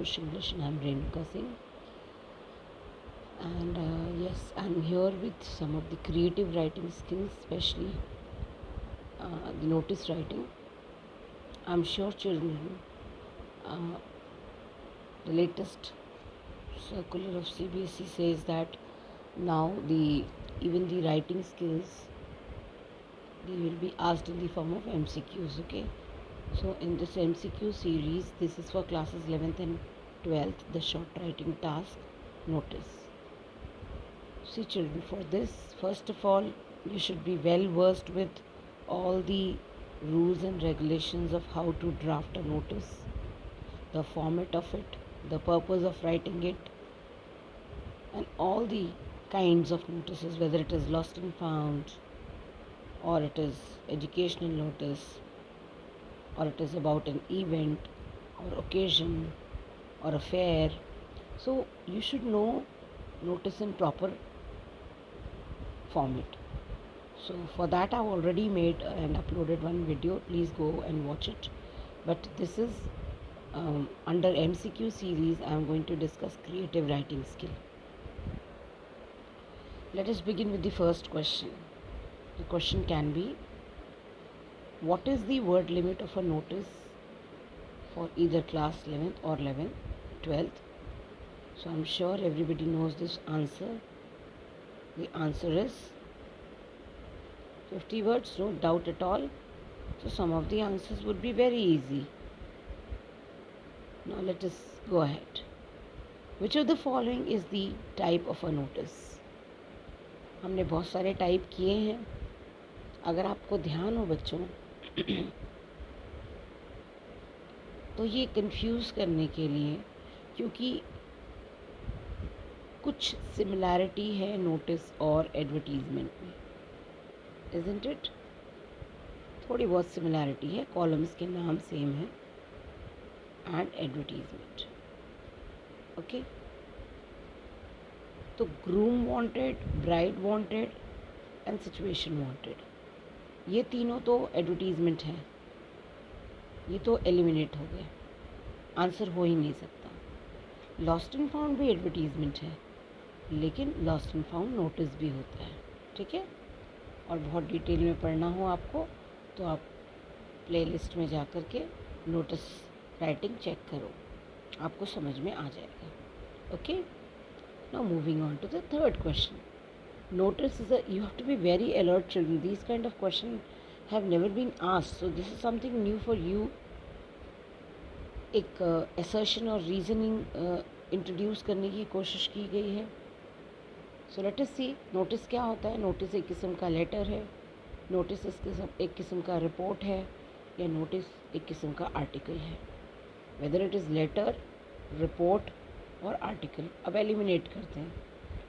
Push English, and I'm Renuka Singh. And yes, I'm here with some of the creative writing skills, especially the notice writing. I'm sure children, uh, the latest circular of CBSE says that now the even the writing skills they will be asked in the form of MCQs. Okay, so in this MCQ series, this is for classes 11th and 12th, the short writing task notice. See children, for this, first of all, you should be well versed with all the rules and regulations of how to draft a notice, the format of it, the purpose of writing it, and all the kinds of notices, whether it is lost and found, or it is educational notice, or it is about an event or occasion or a fair. So you should know notice in proper format. So for that I've already made and uploaded one video. Please go and watch it. But this is under MCQ series. I'm going to discuss creative writing skill. Let us begin with the first question. The question can be, what is the word limit of a notice for either class 11th or 12th? So I'm sure everybody knows this answer. The answer is 50 words, no doubt at all. So some of the answers would be very easy. Now let us go ahead. Which of the following is the type of a notice? हमने बहुत सारे type किए हैं. अगर आपको ध्यान हो बच्चों तो ये कंफ्यूज करने के लिए, क्योंकि कुछ सिमिलैरिटी है नोटिस और एडवर्टीजमेंट में, इजंट इट? थोड़ी बहुत सिमिलैरिटी है, कॉलम्स के नाम सेम है एंड एडवर्टीजमेंट. ओके, तो groom wanted, bride wanted and situation wanted, ये तीनों तो एडवर्टीजमेंट है. ये तो एलिमिनेट हो गए, आंसर हो ही नहीं सकता. लॉस्ट एंड फाउंड भी एडवर्टीजमेंट है, लेकिन लॉस्ट एंड फाउंड नोटिस भी होता है. ठीक है, और बहुत डिटेल में पढ़ना हो आपको तो आप प्लेलिस्ट में जा कर के नोटिस राइटिंग चेक करो, आपको समझ में आ जाएगा. Okay, now moving on to the third question. Notice is you have to be very alert children. These kind of questions have never been asked, so this is something new for you. एक assertion और reasoning introduce करने की कोशिश की गई है. So let अस सी, notice क्या होता है. नोटिस एक किस्म का लेटर है, नोटिस एक किस्म का रिपोर्ट है, या नोटिस एक किस्म का आर्टिकल है. Whether it is letter, report और आर्टिकल. अब एलिमिनेट करते हैं.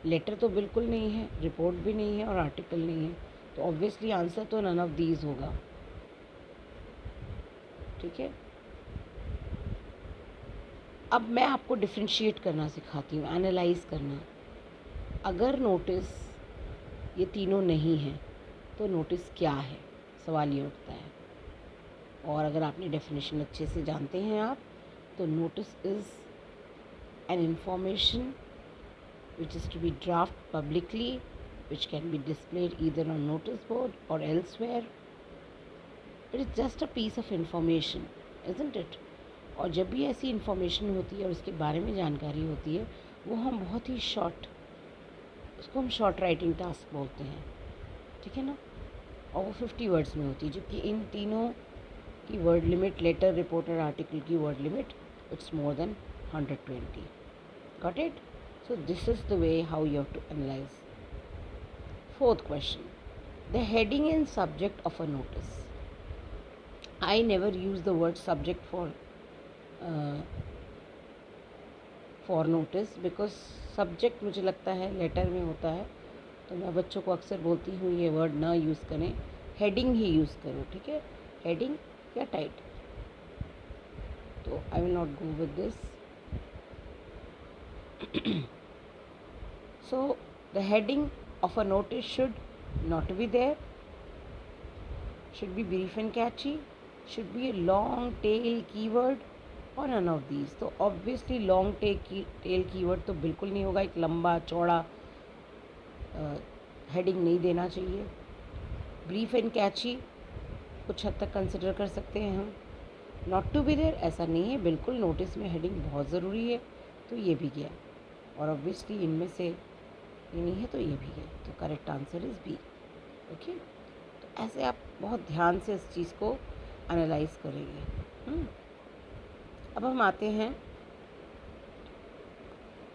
लेटर तो बिल्कुल नहीं है, रिपोर्ट भी नहीं है और आर्टिकल नहीं है, तो ऑब्वियसली आंसर तो नन ऑफ दीज होगा. ठीक है, अब मैं आपको डिफ्रेंशिएट करना सिखाती हूँ, एनालाइज करना. अगर नोटिस ये तीनों नहीं है तो नोटिस क्या है, सवाल ये उठता है. और अगर आपने डेफिनेशन अच्छे से जानते हैं आप, तो notice is an information which is to be drafted publicly, which can be displayed either on notice board or elsewhere. It is just a piece of information, isn't it? और जब भी ऐसी इन्फॉर्मेशन होती है और उसके बारे में जानकारी होती है, वो हम बहुत ही शॉर्ट, उसको हम शॉर्ट राइटिंग टास्क बोलते हैं. ठीक है ना, और वो 50 वर्ड्स में होती है, जबकि इन तीनों की वर्ड लिमिट, लेटर, रिपोर्ट और आर्टिकल की word limit, it's more than 120. Got it? So this is the way how you have to analyze. Fourth question, the heading and subject of a notice. I never use the word subject for notice because subject मुझे लगता है letter में होता है, तो मैं बच्चों को अक्सर बोलती हूँ ये वर्ड ना यूज़ करें, हेडिंग ही यूज़ करो. ठीक है, हेडिंग या टाइटल. तो I will not go with this. So the heading of a notice should not be there, should be brief and catchy, should be a long tail keyword, और none of these. तो obviously long tail keyword तो बिल्कुल नहीं होगा, एक लंबा चौड़ा heading नहीं देना चाहिए। ब्रीफ एंड कैची कुछ हद तक कंसिडर कर सकते हैं हम। नॉट टू बी देयर ऐसा नहीं है, बिल्कुल नोटिस में हेडिंग बहुत ज़रूरी है, तो ये भी गया। और ऑब्वियसली इनमें से ये नहीं है तो ये भी है, तो correct answer is B. Okay, तो ऐसे आप बहुत ध्यान से इस चीज़ को एनालाइज करेंगे। अब हम आते हैं,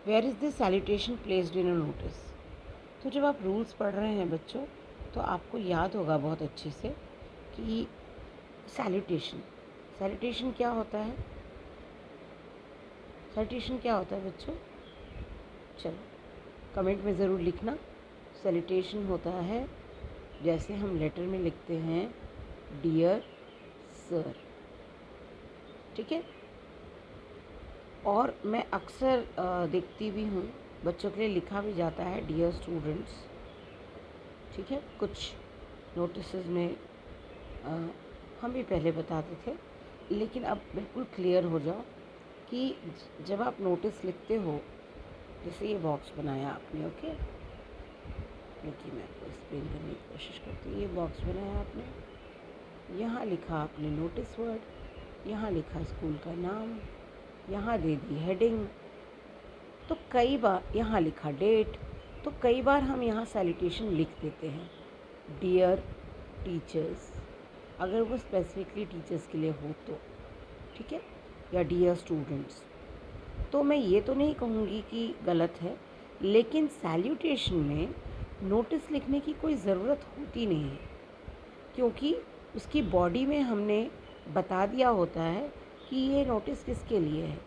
where is the salutation placed in a notice. तो जब आप रूल्स पढ़ रहे हैं बच्चों, तो आपको याद होगा बहुत अच्छे से कि सैल्यूटेशन क्या होता है। सैल्यूटेशन क्या होता है बच्चों? चलो कमेंट में ज़रूर लिखना। सैल्यूटेशन होता है जैसे हम लेटर में लिखते हैं डियर सर, ठीक है। और मैं अक्सर देखती भी हूँ, बच्चों के लिए लिखा भी जाता है डियर स्टूडेंट्स, ठीक है। कुछ नोटिस में हम भी पहले बताते थे, लेकिन अब बिल्कुल क्लियर हो जाओ कि जब आप नोटिस लिखते हो, जैसे ये बॉक्स बनाया आपने, ओके, देखिए मैं आपको एक्सप्लेन करने की कोशिश करती हूँ। ये बॉक्स बनाया आपने, यहाँ लिखा आपने नोटिस वर्ड, यहाँ लिखा स्कूल का नाम, यहाँ दे दी हेडिंग, तो कई बार यहाँ लिखा डेट, तो कई बार हम यहाँ सैल्यूटेशन लिख देते हैं डियर टीचर्स, अगर वो स्पेसिफिकली टीचर्स के लिए हो तो, ठीक है, या डियर स्टूडेंट्स। तो मैं ये तो नहीं कहूँगी कि गलत है, लेकिन सैल्यूटेशन में नोटिस लिखने की कोई ज़रूरत होती नहीं है, क्योंकि उसकी बॉडी में हमने बता दिया होता है कि ये नोटिस किसके लिए है।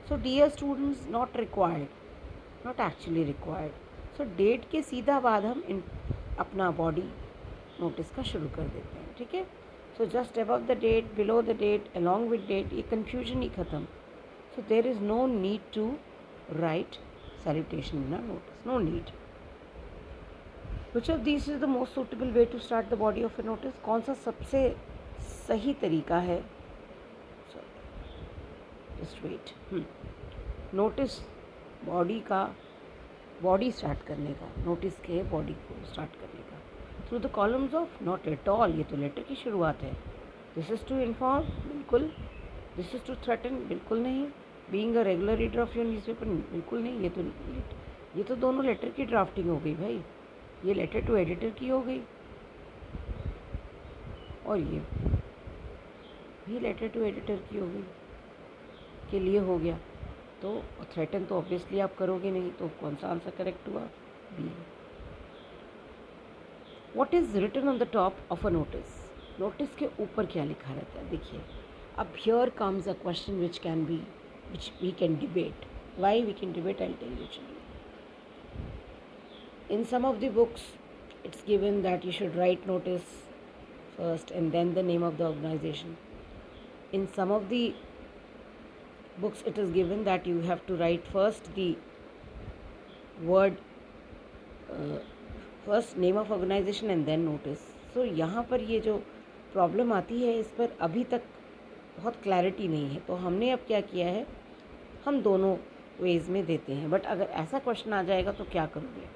So dear students not required, not actually required. So date के सीधा बाद हम अपना बॉडी नोटिस का शुरू कर देते हैं, ठीक है। So just above the date, below the date, along with date, ये कन्फ्यूजन ही ख़त्म। So there is no need to write salutation in a notice, no need. Which of these is the most suitable way to start the body of a notice? कौन सा सबसे सही तरीका है? Just wait. Notice body start करने का, notice के body को स्टार्ट करने का through the columns of not at all, ये तो लेटर की शुरुआत है। दिस इज़ टू इन्फॉर्म, बिल्कुल। दिस इज़ टू थ्रेटन, बिल्कुल नहीं। Being a regular reader of your newspaper, बिल्कुल नहीं। ये तो दोनों लेटर की ड्राफ्टिंग हो गई भाई, ये लेटर टू एडिटर की हो गई, और ये भी लेटर टू एडिटर की हो गई, के लिए हो गया। तो थ्रेटन तो ऑब्वियसली आप करोगे नहीं, तो कौन सा आंसर करेक्ट हुआ? B. What is written on the top of a notice? Notice के ऊपर क्या लिखा रहता है? देखिए, अब here comes a question which we can debate. Why we can debate, I'll tell you children. In some of the books, it's given that you should write notice first and then the name of the organization. In some of the books, it is given that you have to write first the word, first name of organization and then notice. So यहाँ पर ये जो problem आती है, इस पर अभी तक बहुत क्लैरिटी नहीं है। तो हमने अब क्या किया है, हम दोनों वेज में देते हैं। बट अगर ऐसा क्वेश्चन आ जाएगा तो क्या करोगे?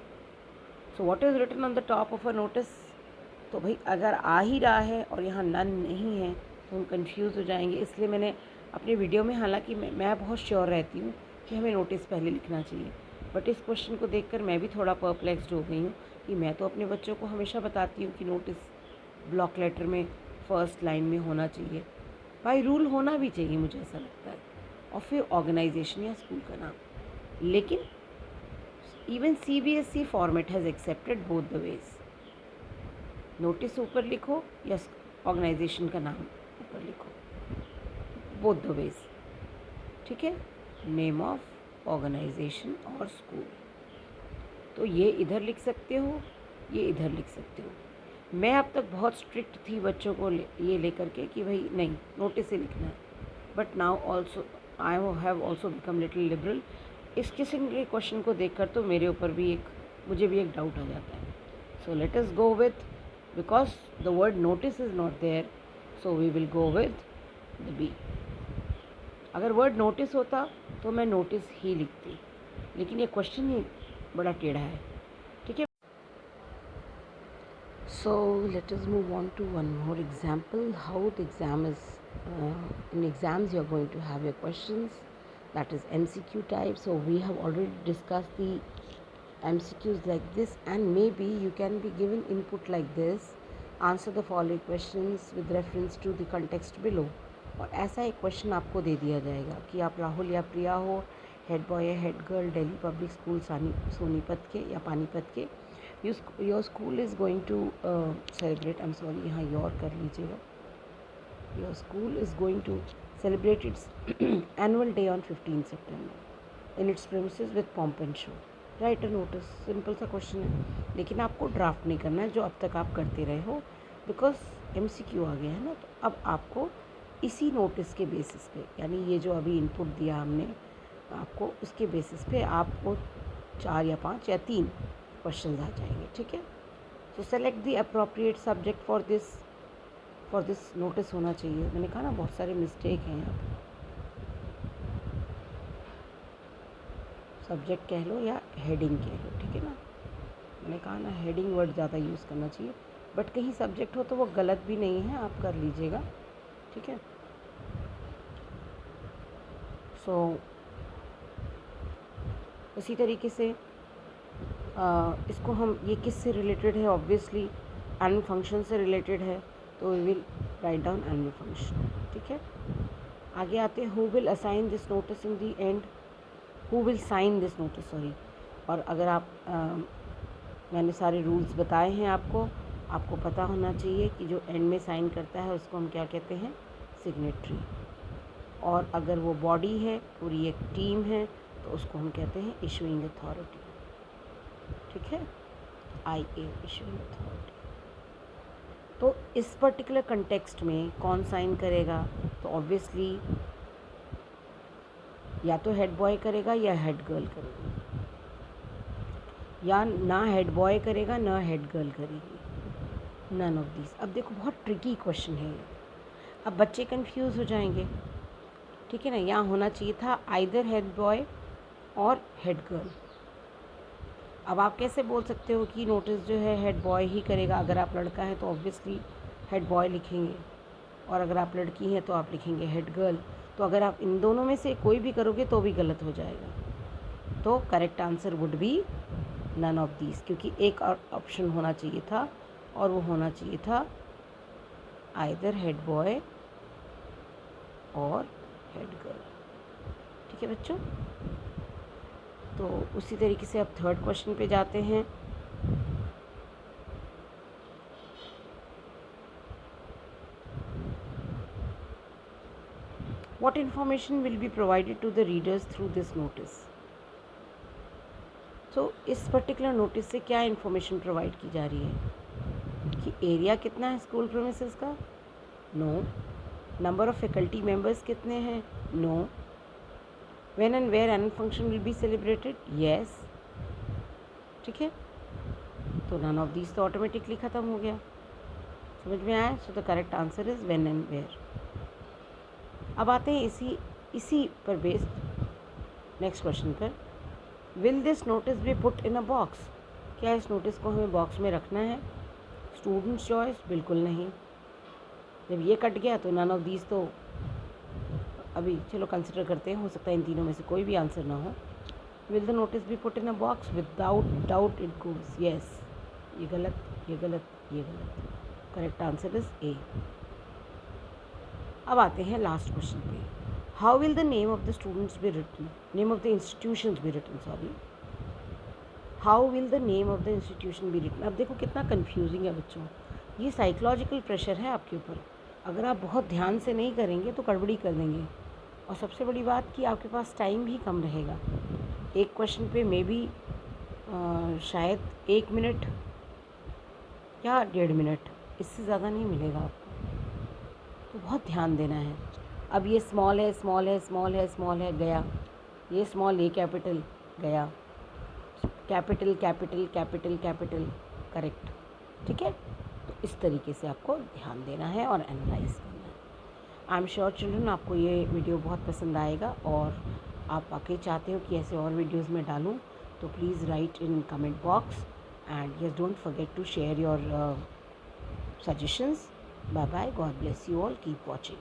So what is written on the top of a notice? तो भाई अगर आ ही रहा है और यहाँ नन नहीं है तो हम कंफ्यूज हो जाएंगे। इसलिए मैंने अपने वीडियो में, हालांकि मैं बहुत श्योर रहती हूँ कि हमें नोटिस पहले लिखना चाहिए, बट इस क्वेश्चन को देखकर मैं भी थोड़ा परप्लेक्स्ड हो गई हूँ कि मैं तो अपने बच्चों को हमेशा बताती हूँ कि नोटिस ब्लॉक लेटर में फर्स्ट लाइन में होना चाहिए, बाई रूल होना भी चाहिए, मुझे ऐसा लगता है, और फिर ऑर्गेनाइजेशन या स्कूल का नाम। लेकिन even CBSE format has accepted both the ways, notice ऊपर लिखो या ऑर्गेनाइजेशन का नाम ऊपर लिखो, बोथ द वेज, ठीक है। नेम ऑफ ऑर्गेनाइजेशन और स्कूल, तो ये इधर लिख सकते हो, ये इधर लिख सकते हो। मैं अब तक बहुत स्ट्रिक्ट थी बच्चों को ये लेकर के कि भाई नहीं, नोटिस से लिखना है, but now also I have also become little liberal. इस किस्म के क्वेश्चन को देखकर तो मुझे भी एक डाउट आ जाता है। So let us go with, because the word notice is not there, so we will go with the B. अगर वर्ड नोटिस होता तो मैं नोटिस ही लिखती, लेकिन ये क्वेश्चन ही बड़ा टेढ़ा है, ठीक है। So let us move on to one more example how the exam is. In exams you are going to have your questions, that is MCQ type. So we have already discussed the MCQs like this, and maybe you can be given input like this: answer the following questions with reference to the context below. और ऐसा एक question आपको दे दिया जाएगा कि आप राहुल या प्रिया हो, हेड बॉय या head girl, Delhi public school Sonipat के या पानीपत के। Your school is going to celebrate, I am sorry, यहाँ योर कर लीजिएगा। Your school is going to celebrate its annual day on 15 September in its premises with pomp and show. Write a notice, simple सा question है, लेकिन आपको draft नहीं करना है जो अब तक आप करते रहे हो, बिकॉज MCQ आ गया है ना। तो अब आपको इसी नोटिस के बेसिस पे, यानी ये जो अभी इनपुट दिया हमने आपको, उसके बेसिस पे आपको 4 या 5 या 3 क्वेश्चन आ जाएंगे, ठीक है। सो select the appropriate subject for this notice होना चाहिए। मैंने कहा ना बहुत सारे मिस्टेक हैं यहाँ पे, सब्जेक्ट कह लो या हेडिंग कह लो, ठीक है ना। मैंने कहा ना हेडिंग वर्ड ज़्यादा यूज़ करना चाहिए, बट कहीं सब्जेक्ट हो तो वो गलत भी नहीं है, आप कर लीजिएगा, ठीक है। सो उसी तरीके से इसको हम, ये किस से रिलेटेड है, ऑब्वियसली एनुअल फंक्शन से रिलेटेड है, तो we will write down annual function, ठीक है। आगे आते हैं, who will assign this notice in the end, who will sign this notice, sorry. और अगर आप मैंने सारे रूल्स बताए हैं आपको पता होना चाहिए कि जो एंड में साइन करता है उसको हम क्या कहते हैं, सिग्नेटरी। और अगर वो बॉडी है, पूरी एक टीम है, तो उसको हम कहते हैं इशूइंग अथॉरिटी, ठीक है, IA इशूइंग अथॉरिटी। तो इस पर्टिकुलर कंटेक्स्ट में कौन साइन करेगा, तो ऑब्वियसली या तो हेड बॉय करेगा या हेड गर्ल करेगी, या ना हेड बॉय करेगा ना हेड गर्ल करेगी, नन ऑफ दिस। अब देखो बहुत ट्रिकी क्वेश्चन है ये, अब बच्चे कंफ्यूज हो जाएंगे, ठीक है ना। यहाँ होना चाहिए था आइदर हेड बॉय और हेड गर्ल। अब आप कैसे बोल सकते हो कि नोटिस जो है हेड बॉय ही करेगा, अगर आप लड़का है तो ऑब्वियसली हेड बॉय लिखेंगे, और अगर आप लड़की हैं तो आप लिखेंगे हेड गर्ल। तो अगर आप इन दोनों में से कोई भी करोगे तो भी गलत हो जाएगा। तो correct answer would be none of these, क्योंकि एक ऑप्शन होना चाहिए था, और वो होना चाहिए था आइदर हेड बॉय और हेड गर्ल, ठीक है बच्चों। तो उसी तरीके से अब थर्ड क्वेश्चन पे जाते हैं। What information will be provided to the readers through this notice? तो इस पर्टिकुलर नोटिस से क्या इन्फॉर्मेशन प्रोवाइड की जा रही है कि एरिया कितना है स्कूल प्रीमिसेस का, no. Number of faculty members कितने हैं, no. When and where annual function will be celebrated, yes, ठीक है। तो नन ऑफ दीज तो ऑटोमेटिकली ख़त्म हो गया, समझ में आया। So the correct answer is when and where. अब आते हैं इसी पर बेस्ड नेक्स्ट क्वेश्चन पर, will this notice be put in a box, क्या इस नोटिस को हमें बॉक्स में रखना है। स्टूडेंट्स चॉइस, बिल्कुल नहीं। जब ये कट गया तो नन ऑफ दीज तो अभी चलो कंसिडर करते हैं, हो सकता है इन तीनों में से कोई भी आंसर ना हो। Will the notice be put in a box, without doubt it goes yes. ये गलत, ये गलत, ये गलत। Correct answer is A. अब आते हैं लास्ट क्वेश्चन पे, how will the name of the students be written, name of the institutions be written, sorry, how will the name of the institution be written. अब देखो कितना confusing है बच्चों, ये साइकोलॉजिकल प्रेशर है आपके ऊपर, अगर आप बहुत ध्यान से नहीं करेंगे तो गड़बड़ी कर देंगे। और सबसे बड़ी बात कि आपके पास टाइम भी कम रहेगा, एक क्वेश्चन पे मे बी शायद 1 मिनट या 1.5 मिनट, इससे ज़्यादा नहीं मिलेगा आपको, तो बहुत ध्यान देना है। अब ये स्मॉल है, स्मॉल है, स्मॉल है, स्मॉल है, गया, ये स्मॉल, ये कैपिटल, गया, capital capital capital capital, correct, ठीक है। तो इस तरीके से आपको ध्यान देना है और एनालाइज करना है। आई एम श्योर चिल्ड्रन आपको ये वीडियो बहुत पसंद आएगा, और आप वाकई चाहते हो कि ऐसे और वीडियोस में डालूं, तो please write in comment box, and yes don't forget to share your suggestions. Bye bye. God bless you all. Keep watching.